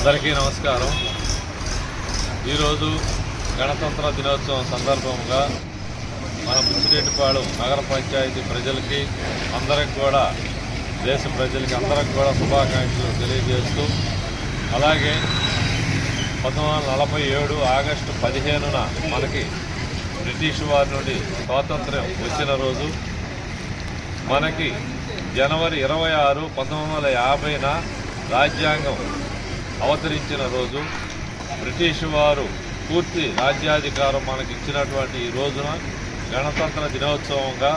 అందరికీ నమస్కారం. ఈరోజు గణతంత్ర దినోత్సవం సందర్భంగా మన బుచ్చిరెడ్డిపాళెం నగర పంచాయతీ ప్రజలకి అందరికి కూడా దేశ ప్రజలకి అందరికి కూడా శుభాకాంక్షలు తెలియజేస్తూ, అలాగే 1947 ఆగస్టు 15న మనకి బ్రిటిష్ వారి నుండి స్వాతంత్ర్యం వచ్చిన రోజు, మనకి జనవరి 26, 1950న రాజ్యాంగం అవతరించిన రోజు, బ్రిటిష్ వారు పూర్తి రాజ్యాధికారం మనకి ఇచ్చినటువంటి ఈ రోజున గణతంత్ర దినోత్సవంగా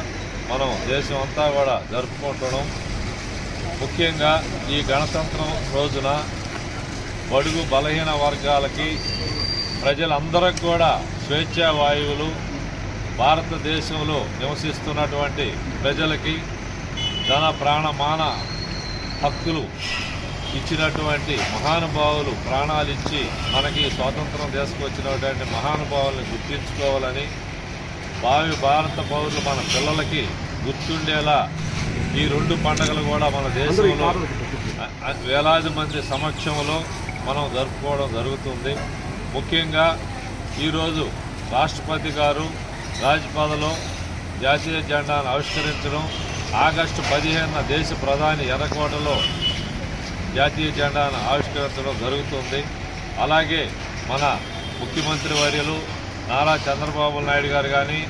మనం దేశం అంతా కూడా జరుపుకుంటున్నాం. ముఖ్యంగా ఈ గణతంత్రం రోజున బడుగు బలహీన వర్గాలకి ప్రజలందరికీ కూడా స్వేచ్ఛా వాయువులు, భారతదేశంలో నివసిస్తున్నటువంటి ప్రజలకి ధన ప్రాణమాన హక్కులు ఇచ్చినటువంటి మహానుభావులు ప్రాణాలు ఇచ్చి మనకి స్వాతంత్రం తీసుకొచ్చినటువంటి మహానుభావుల్ని గుర్తించుకోవాలని, భారత పౌరులు మన పిల్లలకి గుర్తుండేలా ఈ రెండు పండుగలు కూడా మన దేశంలో వేలాది మంది సమక్షంలో మనం జరుపుకోవడం జరుగుతుంది. ముఖ్యంగా ఈరోజు రాష్ట్రపతి గారు రాజ్పథ్లో జాతీయ జెండాను ఆవిష్కరించడం, ఆగస్టు 15న దేశ ప్రధాని ఎర్రకోటలో జాతీయ జెండాను ఆవిష్కరించడం జరుగుతుంది. అలాగే మన ముఖ్యమంత్రి వర్యులు నారా చంద్రబాబు నాయుడు గారు కానీ,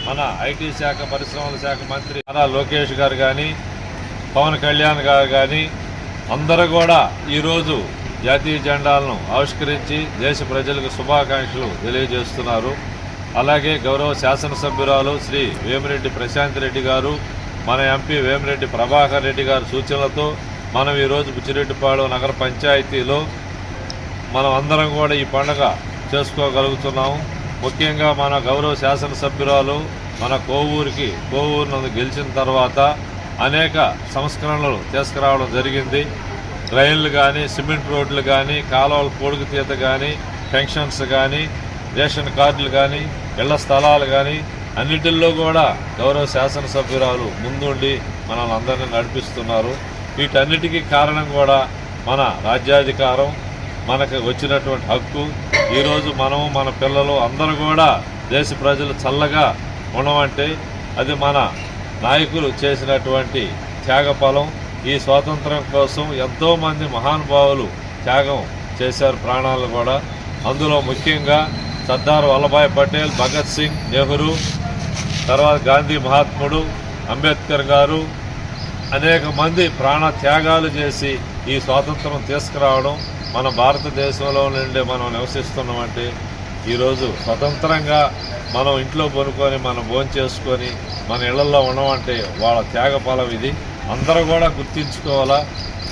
మన ఐటీ శాఖ పరిశ్రమల శాఖ మంత్రి నారా లోకేష్ గారు కానీ, పవన్ కళ్యాణ్ గారు కానీ అందరూ కూడా ఈరోజు జాతీయ జెండాలను ఆవిష్కరించి దేశ ప్రజలకు శుభాకాంక్షలు తెలియజేస్తున్నారు. అలాగే గౌరవ శాసనసభ్యురాలు శ్రీ వేమిరెడ్డి ప్రశాంత్ రెడ్డి గారు, మన ఎంపీ వేమిరెడ్డి ప్రభాకర్ రెడ్డి గారి సూచనలతో మనం ఈరోజు బుచ్చిరెడ్డిపాళెం నగర పంచాయతీలో మనం అందరం కూడా ఈ పండుగ చేసుకోగలుగుతున్నాము. ముఖ్యంగా మన గౌరవ శాసనసభ్యురాలు మన కోవూరు నందు గెలిచిన తర్వాత అనేక సంస్కరణలు తీసుకురావడం జరిగింది. రైళ్లు కానీ, సిమెంట్ రోడ్లు కానీ, కాలువల పొడుగుతీత కానీ, పెన్షన్స్ కానీ, రేషన్ కార్డులు కానీ, ఇళ్ల స్థలాలు కానీ అన్నిటిల్లో కూడా గౌరవ శాసనసభ్యురాలు ముందుండి మనల్ని అందరినీ నడిపిస్తున్నారు. వీటన్నిటికీ కారణం కూడా మన రాజ్యాధికారం, మనకు వచ్చినటువంటి హక్కు. ఈరోజు మనము మన పిల్లలు అందరూ కూడా దేశ ప్రజలు చల్లగా ఉండమంటే అది మన నాయకులు చేసినటువంటి త్యాగఫలం. ఈ స్వాతంత్రం కోసం ఎంతోమంది మహానుభావులు త్యాగం చేశారు, ప్రాణాలు కూడా. అందులో ముఖ్యంగా సర్దార్ వల్లభాయ్ పటేల్, భగత్ సింగ్, నెహ్రూ, తర్వాత గాంధీ మహాత్ముడు, అంబేద్కర్ గారు అనేక మంది ప్రాణ త్యాగాలు చేసి ఈ స్వాతంత్రం తీసుకురావడం, మన భారతదేశంలో నుండి మనం నివసిస్తున్నామంటే ఈరోజు స్వతంత్రంగా మనం ఇంట్లో కొనుక్కొని మనం భోంచేసుకొని మన ఇళ్లలో ఉండమంటే వాళ్ళ త్యాగఫలం ఇది. అందరూ కూడా గుర్తించుకోవాలా.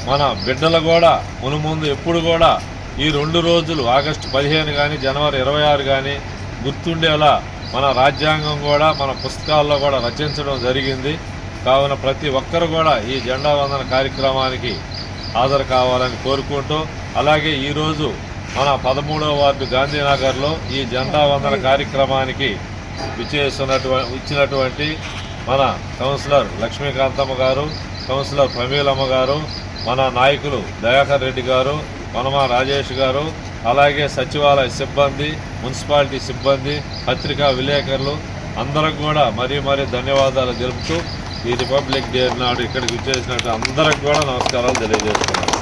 మన బిడ్డలు కూడా మునుముందు ఎప్పుడు కూడా ఈ 2 రోజులు ఆగస్టు 15 కానీ జనవరి 26 కానీ గుర్తుండేలా మన రాజ్యాంగం కూడా మన పుస్తకాల్లో కూడా రచించడం జరిగింది. కావున ప్రతి ఒక్కరు కూడా ఈ జెండా వందన కార్యక్రమానికి హాజరు కావాలని కోరుకుంటూ, అలాగే ఈరోజు మన 13వ వార్డు గాంధీనగర్లో ఈ జెండా వందన కార్యక్రమానికి ఇచ్చినటువంటి మన కౌన్సిలర్ లక్ష్మీకాంతమ్మ గారు, కౌన్సిలర్ ప్రమీలమ్మ గారు, మన నాయకులు దయాకర్ రెడ్డి గారు, వనమా రాజేష్ గారు, అలాగే సచివాలయ సిబ్బంది, మున్సిపాలిటీ సిబ్బంది, పత్రికా విలేకరులు అందరికి కూడా మరీ ధన్యవాదాలు తెలుపుతూ ఈ రిపబ్లిక్ డే నాడు ఇక్కడికి వచ్చేసినట్టు అందరికి కూడా నమస్కారాలు తెలియజేస్తున్నాను.